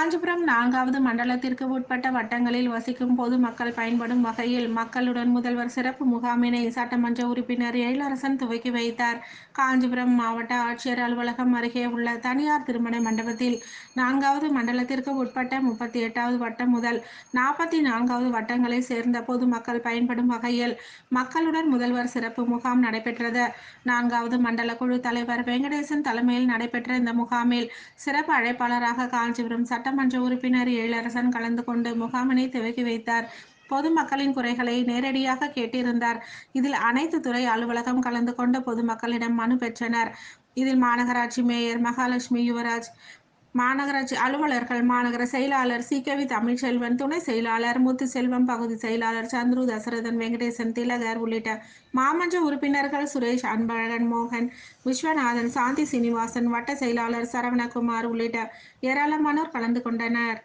காஞ்சிபுரம் 4வது மண்டலத்திற்கு உட்பட்ட வட்டங்களில் வசிக்கும் பொதுமக்கள் பயன்படும் வகையில் மக்களுடன் முதல்வர் சிறப்பு முகாமினை சட்டமன்ற உறுப்பினர் எழிலரசன் துவக்கி வைத்தார். காஞ்சிபுரம் மாவட்ட ஆட்சியர் அலுவலகம் அருகே உள்ள தனியார் திருமண மண்டபத்தில் 4வது மண்டலத்திற்கு உட்பட்ட 38வது வட்டம் முதல் 44வது வட்டங்களை சேர்ந்த பொதுமக்கள் பயன்படும் வகையில் மக்களுடன் முதல்வர் சிறப்பு முகாம் நடைபெற்றது. 4வது மண்டல குழு தலைவர் வெங்கடேசன் தலைமையில் நடைபெற்ற இந்த முகாமில் சிறப்பு அழைப்பாளராக காஞ்சிபுரம் சட்டமன்ற உறுப்பினர் எழிலரசன் கலந்து கொண்டு முகாமினை துவக்கி வைத்தார். பொதுமக்களின் குறைகளை நேரடியாக கேட்டிருந்தார். இதில் அனைத்து துறை அலுவலகம் கலந்து கொண்ட பொதுமக்களிடம் மனு பெற்றனர். இதில் மாநகராட்சி மேயர் மகாலட்சுமி யுவராஜ், மாநகராட்சி அலுவலர்கள், மாநகர செயலாளர் சி.கே.வி. தமிழ்ச்செல்வன், துணை செயலாளர் முத்துசெல்வம், பகுதி செயலாளர் சந்துரு, தசரதன், வெங்கடேசன், திலகர் உள்ளிட்ட மாமன்ற உறுப்பினர்கள் சுரேஷ், அன்பழகன், மோகன், விஸ்வநாதன், சாந்தி சீனிவாசன், வட்ட செயலாளர் சரவணகுமார் உள்ளிட்ட ஏராளமானோர் கலந்து கொண்டனர்.